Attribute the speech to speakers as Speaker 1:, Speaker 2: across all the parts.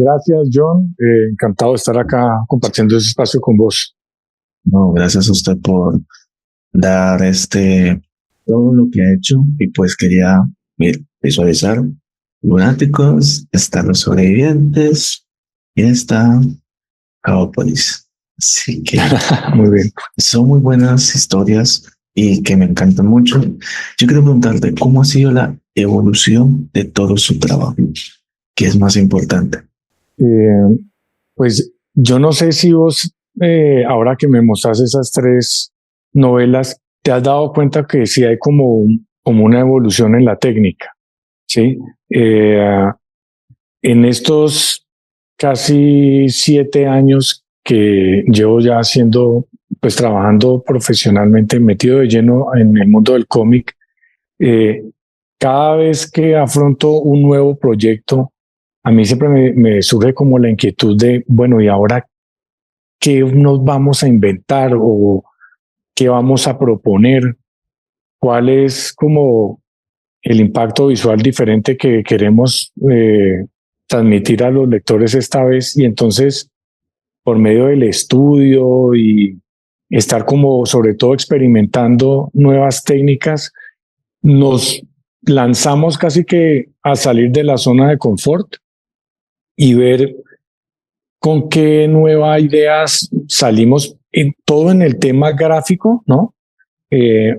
Speaker 1: Gracias, John. Encantado de estar acá compartiendo ese espacio con vos.
Speaker 2: No, gracias a usted por dar todo lo que ha hecho y pues quería visualizar lunáticos, están los sobrevivientes y está Cowboys. Así que
Speaker 1: Muy bien.
Speaker 2: son muy buenas historias y que me encantan mucho. Yo quiero preguntarte cómo ha sido la evolución de todo su trabajo, ¿qué es más importante?
Speaker 1: Pues yo no sé si vos, ahora que me mostrás esas tres novelas, te has dado cuenta que sí hay como una evolución en la técnica, ¿sí? En estos casi 7 años que llevo ya haciendo, pues trabajando profesionalmente, metido de lleno en el mundo del cómic, cada vez que afronto un nuevo proyecto, a mí siempre me surge como la inquietud de, bueno, ¿y ahora qué nos vamos a inventar o qué vamos a proponer? ¿Cuál es como el impacto visual diferente que queremos transmitir a los lectores esta vez? Y entonces, por medio del estudio y estar como sobre todo experimentando nuevas técnicas, nos lanzamos casi que a salir de la zona de confort y ver con qué nuevas ideas salimos, en todo en el tema gráfico, ¿no?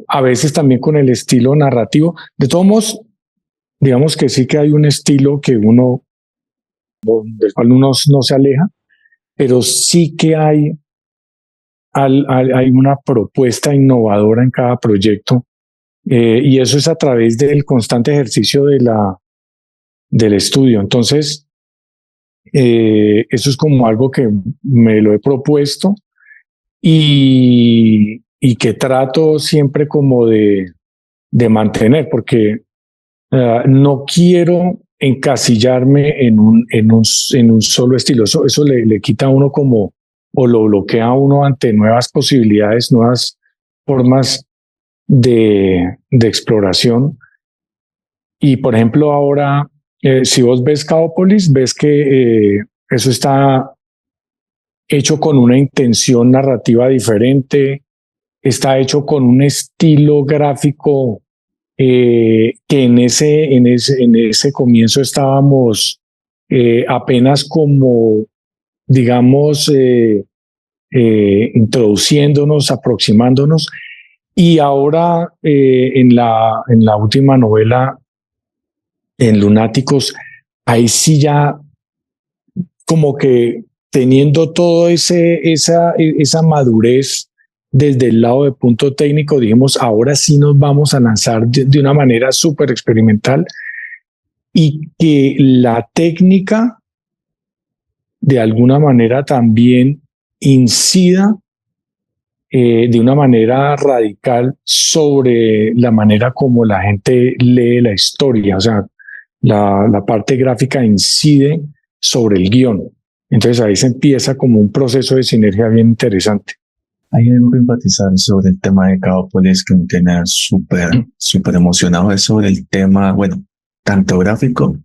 Speaker 1: A veces también con el estilo narrativo. De todos modos, digamos que sí que hay un estilo que del cual uno no se aleja, pero sí que hay una propuesta innovadora en cada proyecto, y eso es a través del constante ejercicio del estudio. Entonces, eso es como algo que me lo he propuesto y que trato siempre como de mantener, porque no quiero encasillarme en un solo estilo. Eso le quita a uno como, o lo bloquea a uno ante nuevas posibilidades, nuevas formas de exploración. Y por ejemplo, ahora, si vos ves Cowpolis, ves que eso está hecho con una intención narrativa diferente, está hecho con un estilo gráfico que en ese comienzo estábamos apenas como, digamos, introduciéndonos, aproximándonos, y ahora en la última novela, en Lunáticos, ahí sí ya como que teniendo todo esa madurez desde el lado de punto técnico, dijimos, ahora sí nos vamos a lanzar de una manera súper experimental y que la técnica de alguna manera también incida de una manera radical sobre la manera como la gente lee la historia. O sea, la parte gráfica incide sobre el guión. Entonces ahí se empieza como un proceso de sinergia bien interesante.
Speaker 2: Hay algo que enfatizar sobre el tema de Cowboys que me tiene súper emocionado, es sobre el tema, bueno, tanto gráfico.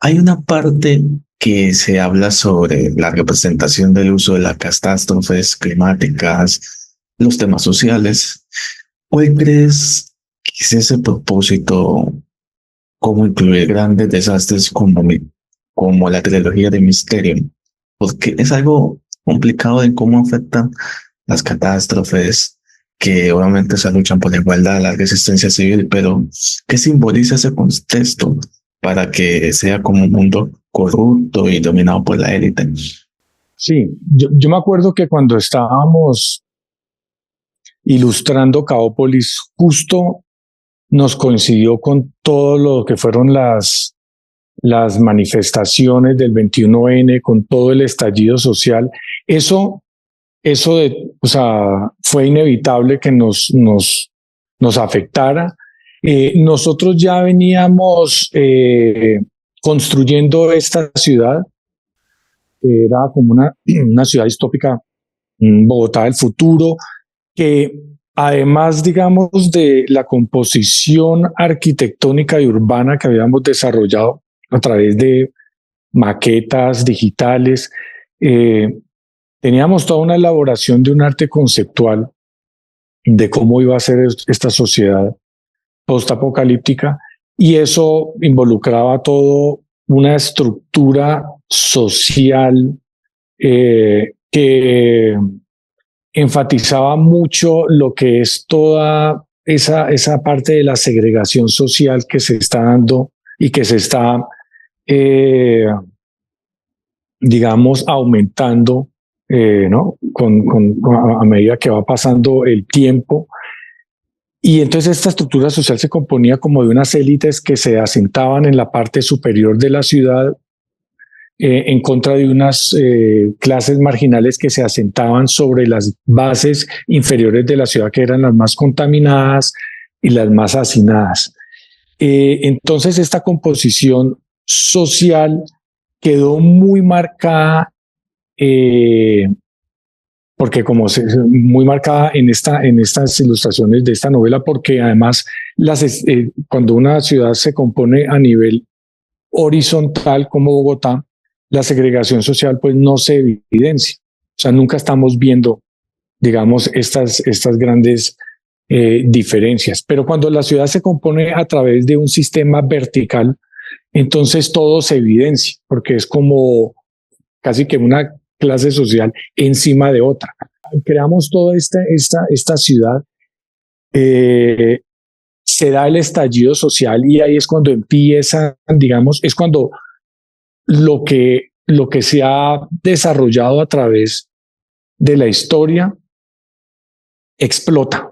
Speaker 2: Hay una parte que se habla sobre la representación del uso de las catástrofes climáticas, los temas sociales. ¿Cuál crees que es ese propósito? ¿Cómo incluir grandes desastres como la trilogía de Misterio? Porque es algo complicado de cómo afectan las catástrofes, que obviamente se luchan por la igualdad, la resistencia civil, pero ¿qué simboliza ese contexto para que sea como un mundo corrupto y dominado por la élite?
Speaker 1: Sí, yo me acuerdo que cuando estábamos ilustrando Caópolis, justo nos coincidió con todo lo que fueron las manifestaciones del 21N, con todo el estallido social. Eso o sea, fue inevitable que nos afectara. Nosotros ya veníamos construyendo esta ciudad, que era como una ciudad distópica, Bogotá del futuro, que además, digamos, de la composición arquitectónica y urbana que habíamos desarrollado a través de maquetas digitales. Teníamos toda una elaboración de un arte conceptual de cómo iba a ser esta sociedad postapocalíptica, y eso involucraba todo una estructura social que enfatizaba mucho lo que es toda esa parte de la segregación social que se está dando y que se está, digamos, aumentando, ¿no? A medida que va pasando el tiempo. Y entonces esta estructura social se componía como de unas élites que se asentaban en la parte superior de la ciudad, en contra de unas clases marginales que se asentaban sobre las bases inferiores de la ciudad, que eran las más contaminadas y las más hacinadas. Entonces esta composición social quedó muy marcada, porque muy marcada en estas ilustraciones de esta novela, porque además cuando una ciudad se compone a nivel horizontal como Bogotá, la segregación social pues no se evidencia. O sea, nunca estamos viendo, digamos, estas grandes diferencias. Pero cuando la ciudad se compone a través de un sistema vertical, entonces todo se evidencia, porque es como casi que una clase social encima de otra. Creamos toda esta ciudad, se da el estallido social, y ahí es cuando empieza, digamos, es cuando lo que se ha desarrollado a través de la historia explota.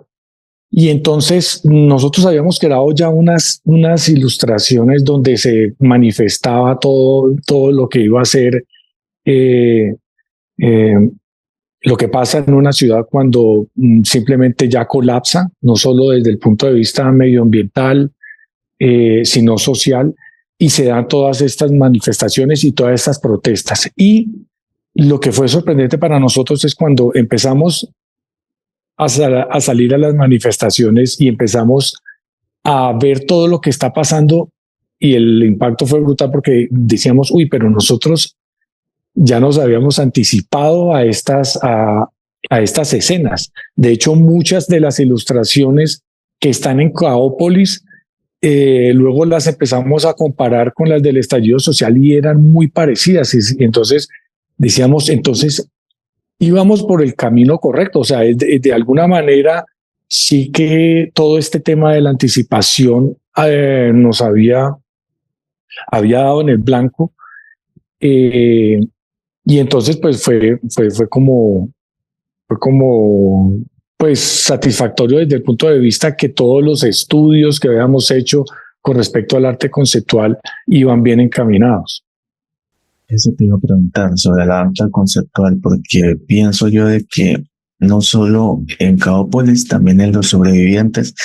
Speaker 1: Y entonces nosotros habíamos creado ya unas ilustraciones donde se manifestaba todo lo que iba a ser lo que pasa en una ciudad cuando simplemente ya colapsa, no solo desde el punto de vista medioambiental, sino social, y se dan todas estas manifestaciones y todas estas protestas. Y lo que fue sorprendente para nosotros es cuando empezamos a salir a las manifestaciones y empezamos a ver todo lo que está pasando, y el impacto fue brutal, porque decíamos, uy, pero nosotros ya nos habíamos anticipado a estas escenas. De hecho, muchas de las ilustraciones que están en Caópolis, luego las empezamos a comparar con las del estallido social y eran muy parecidas. Y entonces decíamos, entonces íbamos por el camino correcto. O sea, de alguna manera sí que todo este tema de la anticipación nos había dado en el blanco. Y entonces pues fue como pues satisfactorio desde el punto de vista que todos los estudios que habíamos hecho con respecto al arte conceptual iban bien encaminados.
Speaker 2: Eso te iba a preguntar sobre el arte conceptual, porque pienso yo de que no solo en Caópolis, también en Los Sobrevivientes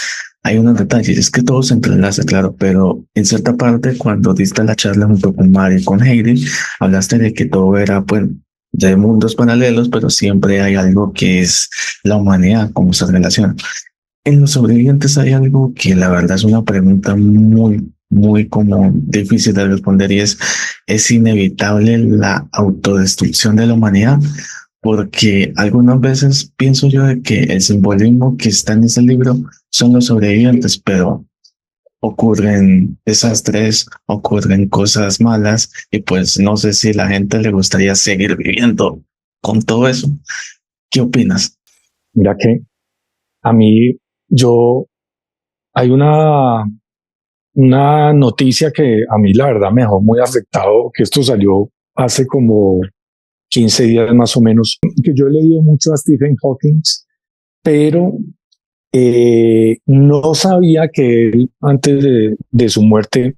Speaker 2: hay unos detalles. Es que todo se entrelaza, claro, pero en cierta parte, cuando diste la charla junto con Mario y con Heidi, hablaste de que todo era, pues, de mundos paralelos, pero siempre hay algo que es la humanidad, cómo se relaciona. En Los Sobrevivientes hay algo que la verdad es una pregunta muy como difícil de responder, y es inevitable la autodestrucción de la humanidad, porque algunas veces pienso yo de que el simbolismo que está en ese libro son los sobrevivientes, pero ocurren desastres, ocurren cosas malas, y pues no sé si a la gente le gustaría seguir viviendo con todo eso. ¿Qué opinas?
Speaker 1: Mira que a mí, hay una noticia que a mí la verdad me dejó muy afectado, que esto salió hace como 15 días más o menos, que yo he leído mucho a Stephen Hawking, pero no sabía que él, antes de su muerte,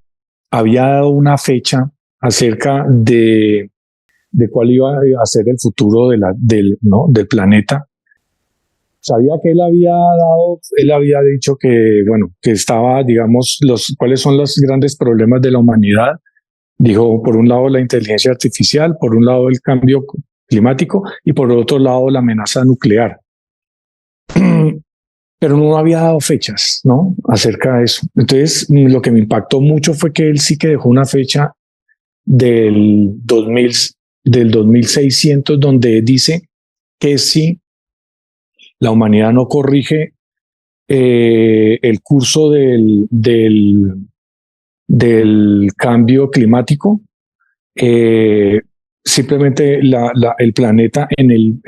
Speaker 1: había dado una fecha acerca de cuál iba a ser el futuro del planeta. Sabía que él había dicho que, bueno, que estaba, digamos, cuáles son los grandes problemas de la humanidad. Dijo, por un lado, la inteligencia artificial, por un lado, el cambio climático, y por otro lado, la amenaza nuclear. Pero no había dado fechas, ¿no?, acerca de eso. Entonces, lo que me impactó mucho fue que él sí que dejó una fecha del 2000, del 2600, donde dice que si la humanidad no corrige el curso del cambio climático, simplemente el planeta en el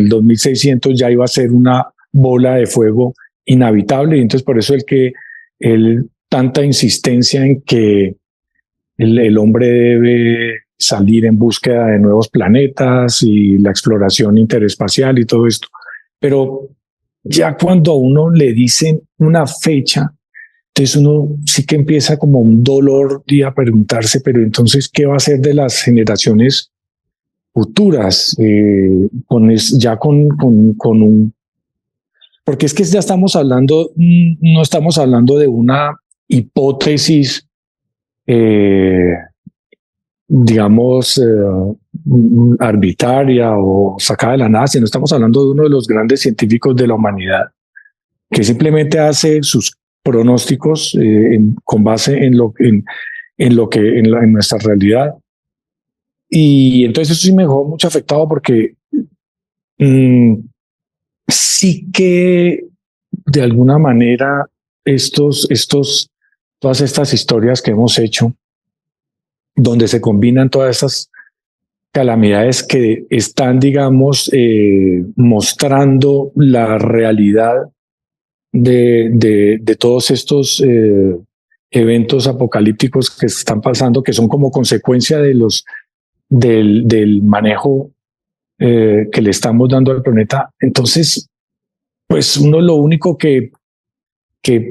Speaker 1: 2600 ya iba a ser una bola de fuego inhabitable, y entonces por eso tanta insistencia en que el hombre debe salir en búsqueda de nuevos planetas y la exploración interespacial y todo esto. Pero ya cuando a uno le dicen una fecha, entonces uno sí que empieza como un dolor de a preguntarse, pero entonces, ¿qué va a ser de las generaciones futuras? Con un... Porque es que ya estamos hablando, no estamos hablando de una hipótesis, digamos, arbitraria o sacada de la nada, sino estamos hablando de uno de los grandes científicos de la humanidad, que simplemente hace sus pronósticos con base en nuestra realidad. Y entonces eso sí me dejó mucho afectado, porque sí que de alguna manera todas estas historias que hemos hecho, donde se combinan todas estas calamidades que están, digamos, mostrando la realidad de todos estos eventos apocalípticos que están pasando, que son como consecuencia del manejo que le estamos dando al planeta. Entonces, pues uno lo único que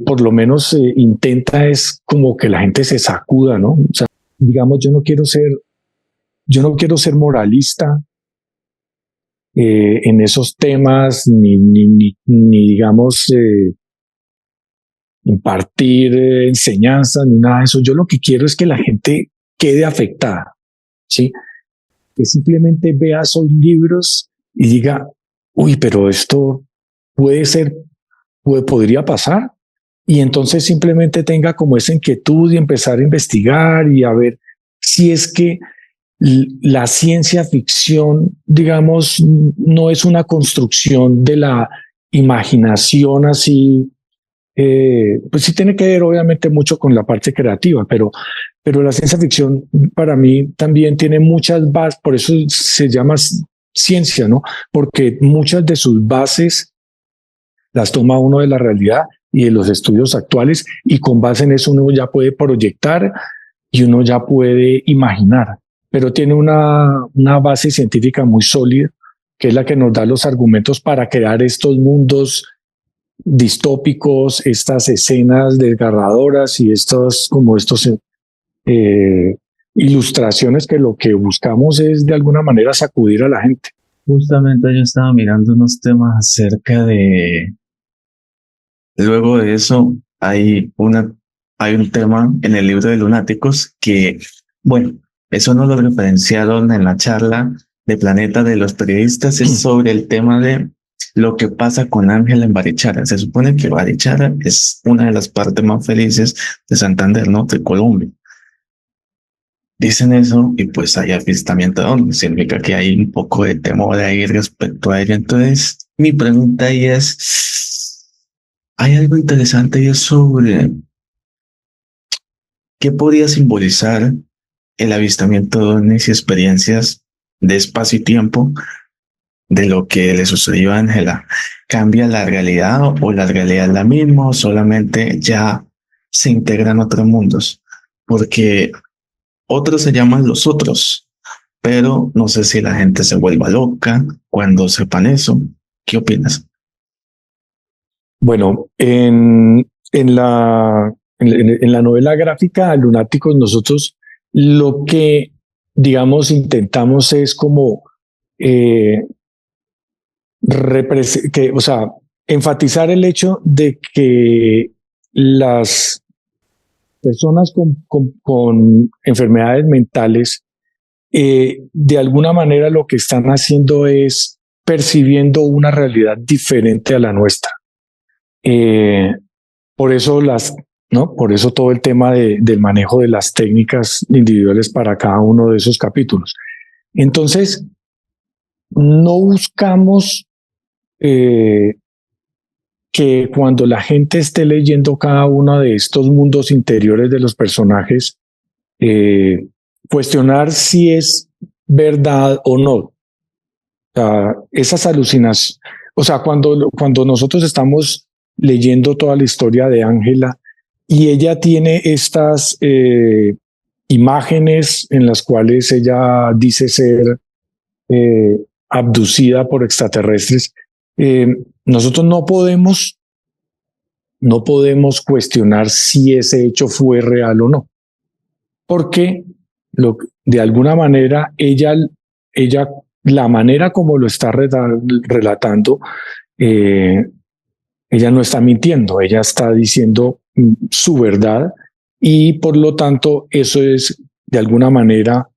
Speaker 1: por lo menos intenta es como que la gente se sacuda, ¿no? O sea, digamos, yo no quiero ser moralista en esos temas, ni digamos, impartir enseñanzas, ni nada de eso. Yo lo que quiero es que la gente quede afectada, ¿sí? Que simplemente vea esos libros y diga, uy, pero esto podría pasar. Y entonces simplemente tenga como esa inquietud y empezar a investigar y a ver si es que la ciencia ficción, digamos, no es una construcción de la imaginación así. Pues sí tiene que ver obviamente mucho con la parte creativa, pero la ciencia ficción para mí también tiene muchas bases, por eso se llama ciencia, ¿no? Porque muchas de sus bases las toma uno de la realidad y de los estudios actuales, y con base en eso uno ya puede proyectar y uno ya puede imaginar, pero tiene una base científica muy sólida, que es la que nos da los argumentos para crear estos mundos distópicos, estas escenas desgarradoras y estos ilustraciones que lo que buscamos es de alguna manera sacudir a la gente.
Speaker 2: Justamente yo estaba mirando unos temas acerca de... Luego de eso hay un tema en el libro de Lunáticos que, bueno, eso no lo referenciaron en la charla de Planeta de los periodistas, es sobre el tema de lo que pasa con Ángela en Barichara. Se supone que Barichara es una de las partes más felices de Santander, ¿no? De Colombia. Dicen eso y pues hay avistamiento, ¿no? Significa que hay un poco de temor ahí respecto a ella. Entonces, mi pregunta ahí es, hay algo interesante y es sobre qué podría simbolizar el avistamiento de ovnis y experiencias de espacio y tiempo de lo que le sucedió a Ángela. ¿Cambia la realidad o la realidad es la misma o solamente ya se integran otros mundos? Porque otros se llaman los otros, pero no sé si la gente se vuelva loca cuando sepan eso. ¿Qué opinas?
Speaker 1: Bueno, en la novela gráfica Lunáticos, nosotros lo que, digamos, intentamos es como o sea, enfatizar el hecho de que las personas con enfermedades mentales, de alguna manera lo que están haciendo es percibiendo una realidad diferente a la nuestra. Por eso ¿no? Por eso todo el tema del manejo de las técnicas individuales para cada uno de esos capítulos. Entonces, no buscamos que cuando la gente esté leyendo cada uno de estos mundos interiores de los personajes, cuestionar si es verdad o no. O sea, esas alucinaciones, o sea, cuando nosotros estamos leyendo toda la historia de Ángela y ella tiene estas imágenes en las cuales ella dice ser abducida por extraterrestres, nosotros no podemos cuestionar si ese hecho fue real o no, porque de alguna manera ella, la manera como lo está relatando, ella no está mintiendo, ella está diciendo su verdad y por lo tanto eso es de alguna manera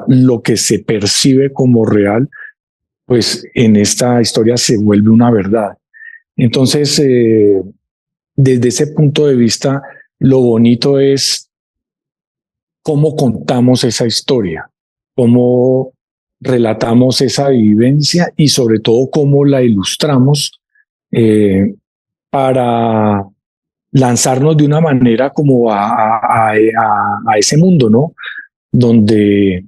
Speaker 1: lo que se percibe como real, pues en esta historia se vuelve una verdad. Entonces, desde ese punto de vista, lo bonito es cómo contamos esa historia, cómo relatamos esa vivencia y sobre todo cómo la ilustramos para lanzarnos de una manera como a ese mundo, ¿no? Donde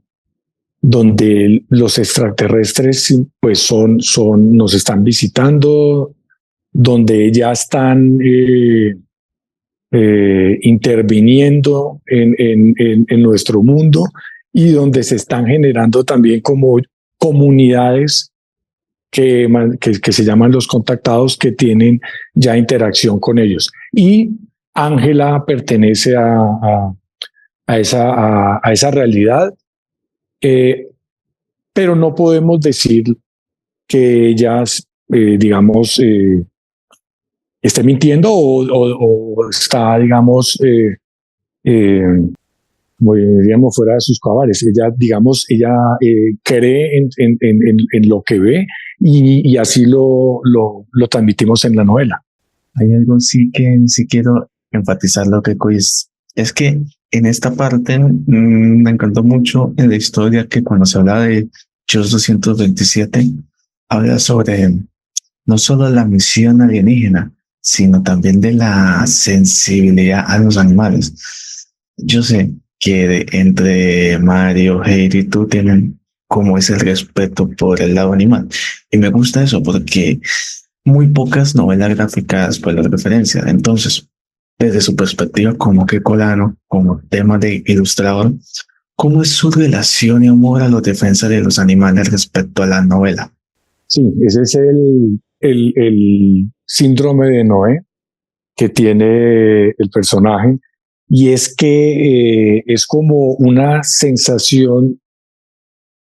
Speaker 1: los extraterrestres pues nos están visitando, donde ya están interviniendo en nuestro mundo y donde se están generando también como comunidades que se llaman los contactados, que tienen ya interacción con ellos. Y Ángela pertenece a esa realidad, pero no podemos decir que ella, digamos, esté mintiendo o está, digamos, como diríamos, fuera de sus cabales. Ella, digamos, cree en lo que ve y así lo transmitimos en la novela.
Speaker 2: Hay algo sí que sí quiero enfatizar lo que es que en esta parte me encantó mucho en la historia que cuando se habla de JOS 227 habla sobre no solo la misión alienígena, sino también de la sensibilidad a los animales. Yo sé que entre Mario, Heidi y tú tienen como ese respeto por el lado animal. Y me gusta eso porque muy pocas novelas gráficas pues las referencian. Entonces, desde su perspectiva como quecolano, como tema de ilustrador, ¿cómo es su relación y amor a la defensa de los animales respecto a la novela?
Speaker 1: Sí, ese es el síndrome de Noé que tiene el personaje, y es que es como una sensación,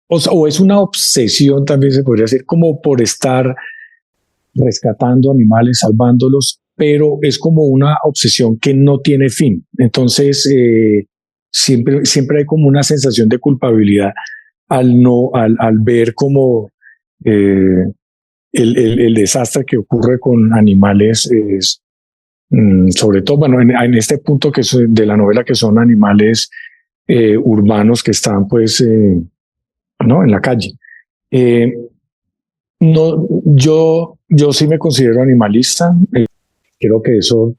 Speaker 1: o es una obsesión, también se podría decir, como por estar rescatando animales, salvándolos, pero es como una obsesión que no tiene fin. Entonces, siempre hay como una sensación de culpabilidad al ver como el desastre que ocurre con animales, sobre todo, bueno, en este punto que es de la novela, que son animales urbanos que están pues no en la calle. No, yo sí me considero animalista. Creo que eso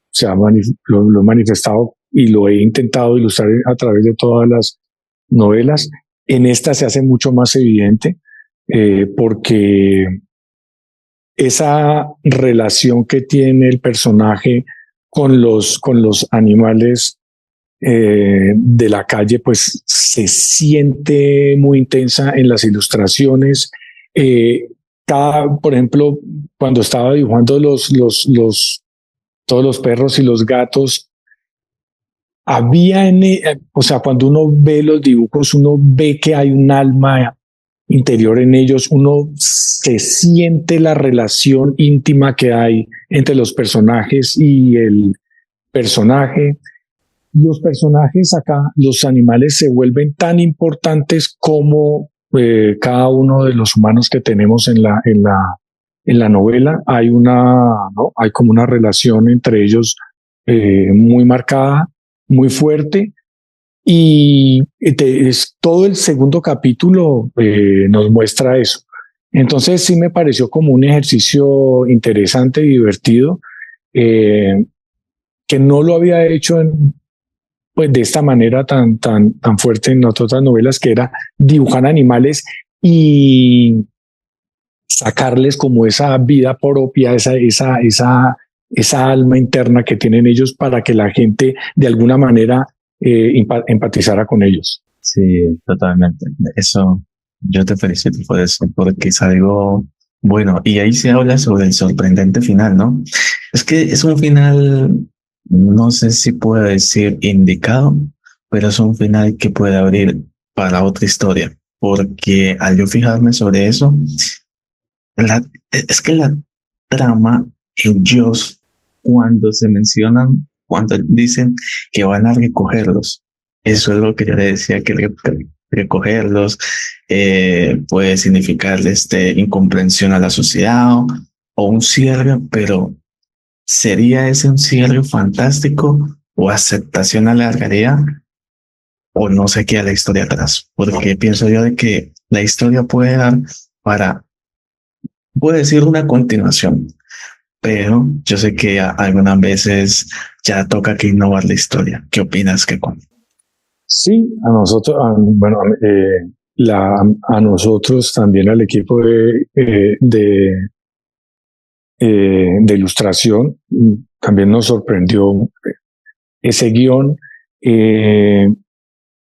Speaker 1: lo he manifestado y lo he intentado ilustrar a través de todas las novelas. En esta se hace mucho más evidente porque esa relación que tiene el personaje con los animales de la calle, pues se siente muy intensa en las ilustraciones. Por ejemplo, cuando estaba dibujando todos los perros y los gatos, o sea, cuando uno ve los dibujos, uno ve que hay un alma interior en ellos, uno se siente la relación íntima que hay entre los personajes y el personaje. Los personajes acá, los animales se vuelven tan importantes como cada uno de los humanos que tenemos en la novela. Hay como una relación entre ellos muy marcada, muy fuerte. Y todo el segundo capítulo nos muestra eso. Entonces sí me pareció como un ejercicio interesante y divertido, que no lo había hecho pues de esta manera tan fuerte en otras novelas, que era dibujar animales y sacarles como esa vida propia, esa alma interna que tienen ellos, para que la gente de alguna manera empatizara con ellos.
Speaker 2: Sí, totalmente. Eso, yo te felicito por eso, porque es algo bueno. Y ahí se habla sobre el sorprendente final, ¿no? Es que es un final, no sé si puedo decir indicado, pero es un final que puede abrir para otra historia. Porque al yo fijarme sobre eso, la, es que la trama en Dios, cuando se mencionan, cuando dicen que van a recogerlos, eso es lo que yo le decía, que recogerlos puede significar incomprensión a la sociedad o un cierre, pero ¿sería ese un cierre fantástico o aceptación a la realidad? O no sé qué a la historia atrás, porque pienso yo de que la historia puede dar para, puede decir una continuación, pero yo sé que algunas veces ya toca que innovar la historia. ¿Qué opinas, Kekon?
Speaker 1: Sí, a nosotros, bueno, a nosotros también, al equipo de ilustración, también nos sorprendió ese guión. Eh,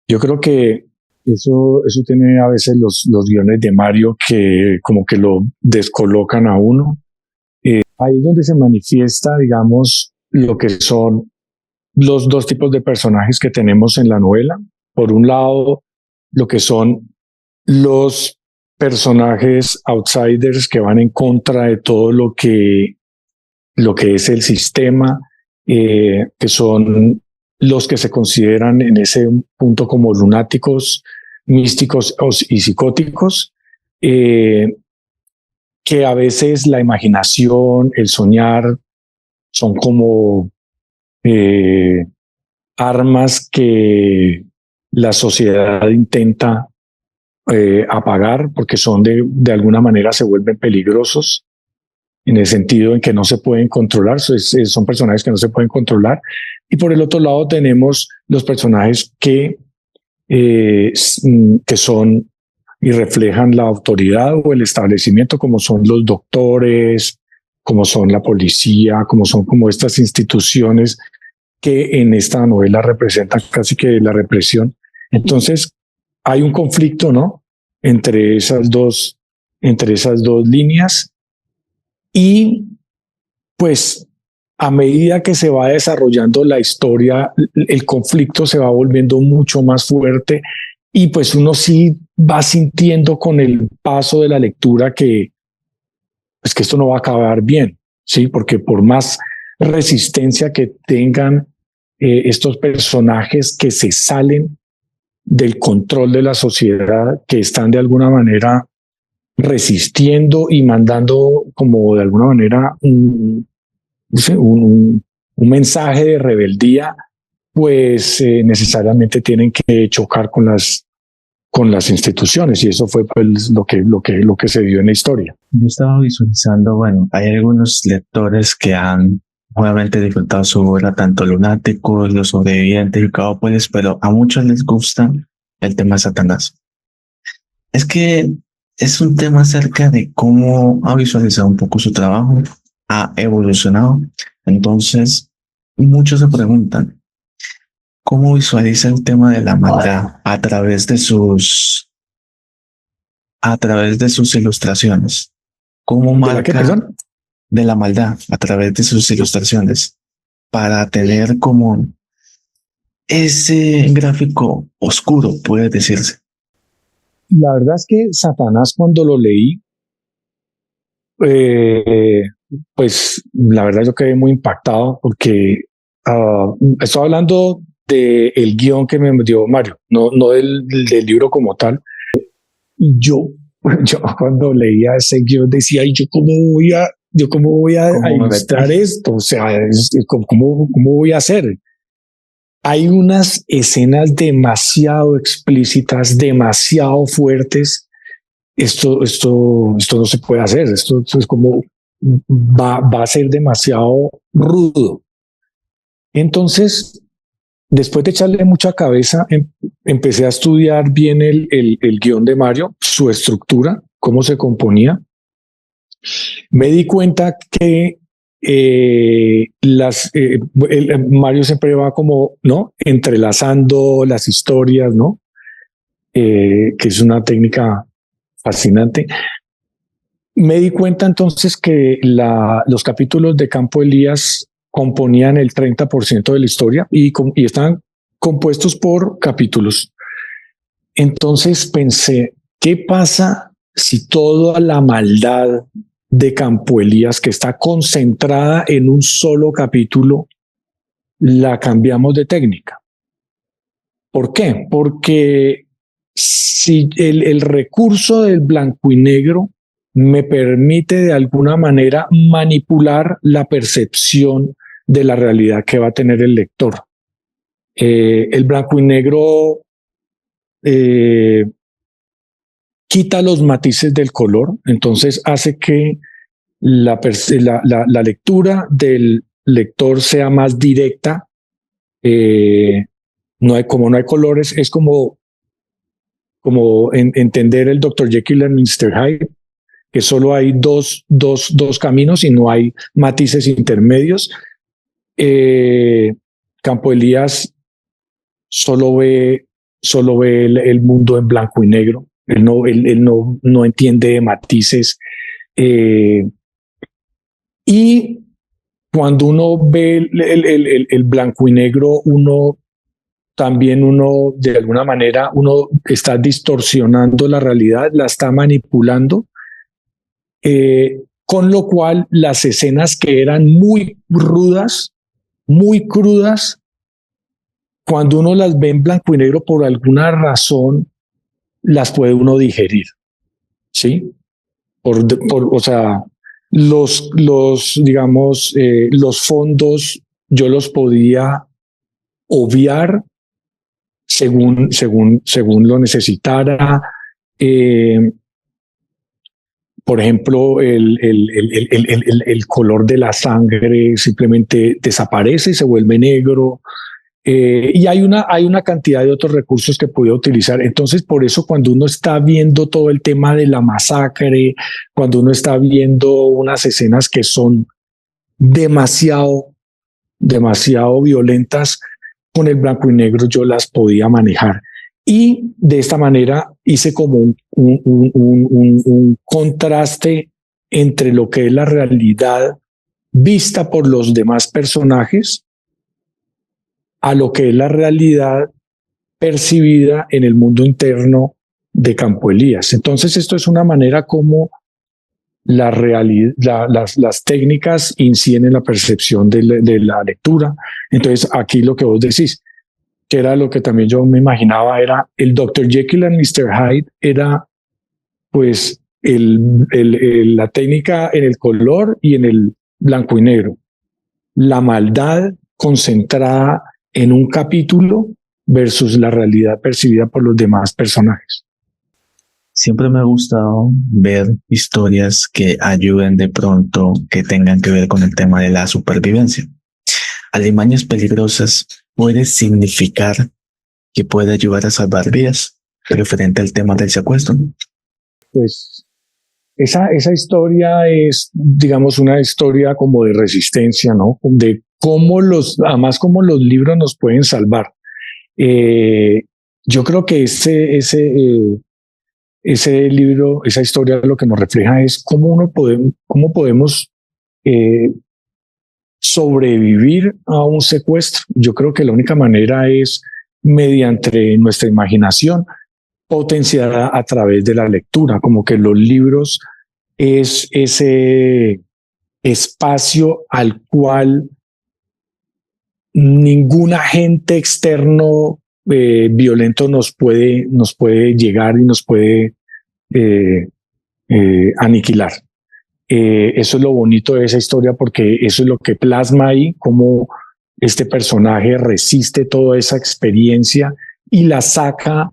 Speaker 1: yo creo que eso tiene a veces los guiones de Mario, que como que lo descolocan a uno. Ahí es donde se manifiesta, digamos, lo que son los dos tipos de personajes que tenemos en la novela. Por un lado, lo que son los personajes outsiders, que van en contra de todo lo que es el sistema, que son los que se consideran en ese punto como lunáticos, místicos y psicóticos, que a veces la imaginación, el soñar, son como armas que la sociedad intenta apagar, porque son de alguna manera se vuelven peligrosos, en el sentido en que no se pueden controlar, son personajes que no se pueden controlar. Y por el otro lado tenemos los personajes que son y reflejan la autoridad o el establecimiento, como son los doctores, como son la policía, como son como estas instituciones que en esta novela representan casi que la represión. Entonces hay un conflicto, ¿no? Entre esas dos líneas, y pues a medida que se va desarrollando la historia, el conflicto se va volviendo mucho más fuerte, y pues uno sí va sintiendo con el paso de la lectura que, pues, que esto no va a acabar bien, ¿sí? Porque por más resistencia que tengan estos personajes que se salen del control de la sociedad, que están de alguna manera resistiendo y mandando como de alguna manera un mensaje de rebeldía, pues necesariamente tienen que chocar con las instituciones, y eso fue pues, lo que se dio en la historia.
Speaker 2: Yo estaba visualizando, bueno, hay algunos lectores que han obviamente disfrutado su obra, tanto Lunáticos, Los Sobrevivientes y Cowboys, pero a muchos les gusta el tema de Satanás. Es que es un tema acerca de cómo ha visualizado un poco su trabajo, ha evolucionado. Entonces, muchos se preguntan, ¿cómo visualiza el tema de la maldad a través de sus ilustraciones? ¿Cómo marca de la maldad a través de sus ilustraciones para tener como ese gráfico oscuro, puede decirse?
Speaker 1: La verdad es que Satanás, cuando lo leí, pues la verdad yo quedé muy impactado, porque estoy hablando del guión que me dio Mario, no del libro como tal. Y yo cuando leía ese guión decía, ¿y yo cómo voy a yo cómo voy a ilustrar esto, o sea, ¿cómo voy a hacer? Hay unas escenas demasiado explícitas, demasiado fuertes. Esto no se puede hacer. Esto es como va a ser demasiado rudo. Entonces, después de echarle mucha cabeza, empecé a estudiar bien el guión de Mario, su estructura, cómo se componía. Me di cuenta que Mario siempre va como, ¿no? Entrelazando las historias, ¿no? Que es una técnica fascinante. Me di cuenta entonces que los capítulos de Campo Elías componían el 30% de la historia y estaban compuestos por capítulos. Entonces pensé, ¿qué pasa si toda la maldad de Campo Elías, que está concentrada en un solo capítulo, la cambiamos de técnica? ¿Por qué? Porque si el recurso del blanco y negro me permite de alguna manera manipular la percepción de la realidad que va a tener el lector. El blanco y negro quita los matices del color, entonces hace que la lectura del lector sea más directa. No hay colores, es como entender el Dr. Jekyll y Mr. Hyde, que solo hay dos caminos y no hay matices intermedios. Campo Elías solo ve el mundo en blanco y negro. Él no entiende de matices. Y cuando uno ve el blanco y negro, uno de alguna manera, uno está distorsionando la realidad, la está manipulando, con lo cual las escenas que eran muy rudas, muy crudas, cuando uno las ve en blanco y negro por alguna razón, las puede uno digerir, ¿sí? O sea, digamos, los fondos yo los podía obviar según lo necesitara. Por ejemplo, el color de la sangre simplemente desaparece y se vuelve negro. Y hay una cantidad de otros recursos que puede utilizar. Entonces, por eso cuando uno está viendo todo el tema de la masacre, cuando uno está viendo unas escenas que son demasiado violentas, con el blanco y negro yo las podía manejar. Y de esta manera hice como un contraste entre lo que es la realidad vista por los demás personajes a lo que es la realidad percibida en el mundo interno de Campo Elías. Entonces, esto es una manera como las técnicas inciden en la percepción de la lectura. Entonces, aquí lo que vos decís, que era lo que también yo me imaginaba, era el Dr. Jekyll and Mr. Hyde, era pues la técnica en el color y en el blanco y negro. La maldad concentrada en un capítulo versus la realidad percibida por los demás personajes.
Speaker 2: Siempre me ha gustado ver historias que ayuden de pronto, que tengan que ver con el tema de la supervivencia. Alimañas peligrosas puede significar que puede ayudar a salvar vidas, referente al tema del secuestro.
Speaker 1: Pues esa historia es, digamos, una historia como de resistencia, ¿no? De cómo además cómo los libros nos pueden salvar. Yo creo que ese libro, esa historia, lo que nos refleja es cómo podemos sobrevivir a un secuestro. Yo creo que la única manera es mediante nuestra imaginación, potenciada a través de la lectura, como que los libros es ese espacio al cual ningún agente externo violento nos puede llegar y nos puede aniquilar. Eso es lo bonito de esa historia, porque eso es lo que plasma ahí, cómo este personaje resiste toda esa experiencia y la saca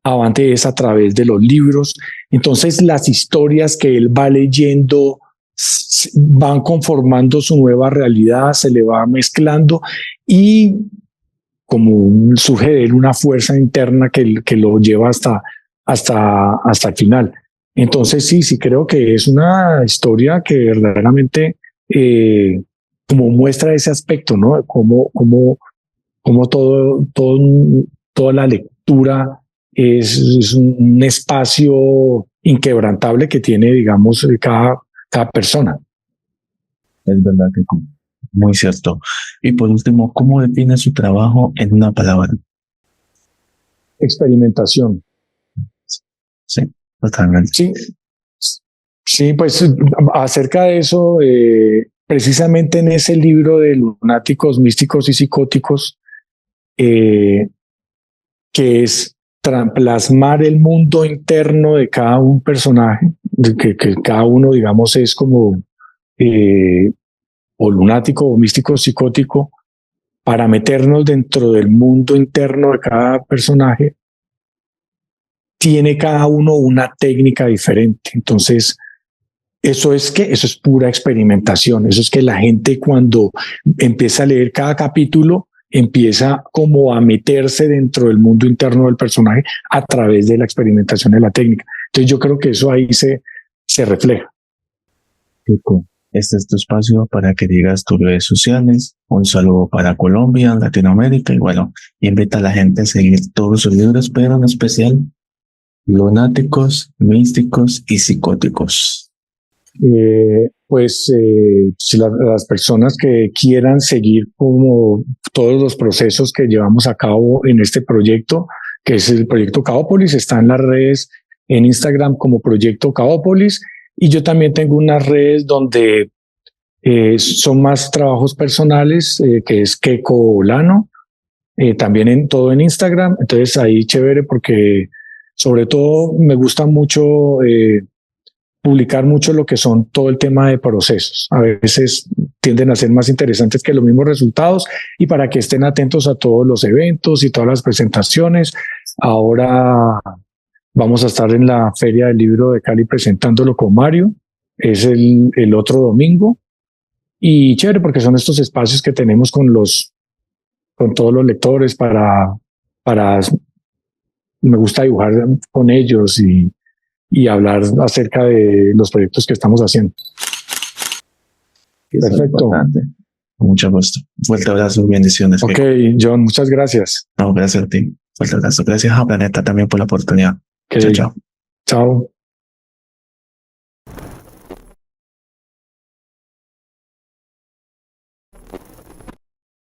Speaker 1: avante es a través de los libros. Entonces las historias que él va leyendo van conformando su nueva realidad, se le va mezclando y como surge de él una fuerza interna que lo lleva hasta el final. Entonces sí creo que es una historia que verdaderamente como muestra ese aspecto, ¿no? Como toda la lectura es un espacio inquebrantable que tiene, digamos, cada persona.
Speaker 2: Es verdad que muy cierto. Y por último, ¿cómo define su trabajo en una palabra?
Speaker 1: Experimentación.
Speaker 2: Sí, totalmente.
Speaker 1: Sí, pues acerca de eso, precisamente en ese libro de Lunáticos, Místicos y Psicóticos, que es plasmar el mundo interno de cada un personaje, que cada uno, digamos, es como o lunático o místico psicótico, para meternos dentro del mundo interno de cada personaje, tiene cada uno una técnica diferente. Entonces, eso es pura experimentación. Eso es que la gente, cuando empieza a leer cada capítulo, empieza como a meterse dentro del mundo interno del personaje a través de la experimentación de la técnica. Entonces yo creo que eso ahí se refleja.
Speaker 2: Este es tu espacio para que digas tus redes sociales. Un saludo para Colombia, Latinoamérica, y bueno, invita a la gente a seguir todos sus libros, pero en especial Lunáticos, Místicos y Psicóticos.
Speaker 1: Si las personas que quieran seguir como todos los procesos que llevamos a cabo en este proyecto, que es el proyecto Caópolis, está en las redes, en Instagram como Proyecto Caópolis, y yo también tengo unas redes donde son más trabajos personales, que es Keiko Olano, también todo en Instagram. Entonces ahí chévere, porque sobre todo me gusta mucho publicar mucho lo que son todo el tema de procesos. A veces tienden a ser más interesantes que los mismos resultados, y para que estén atentos a todos los eventos y todas las presentaciones. Ahora vamos a estar en la Feria del Libro de Cali presentándolo con Mario. Es el otro domingo. Y chévere, porque son estos espacios que tenemos con todos los lectores para me gusta dibujar con ellos y hablar acerca de los proyectos que estamos haciendo.
Speaker 2: Perfecto. Con mucho gusto. Fuerte abrazo, bendiciones.
Speaker 1: Ok, John, muchas gracias.
Speaker 2: No, gracias a ti. Fuerte abrazo. Gracias a Planeta también por la oportunidad.
Speaker 1: Okay. Chao. Chao.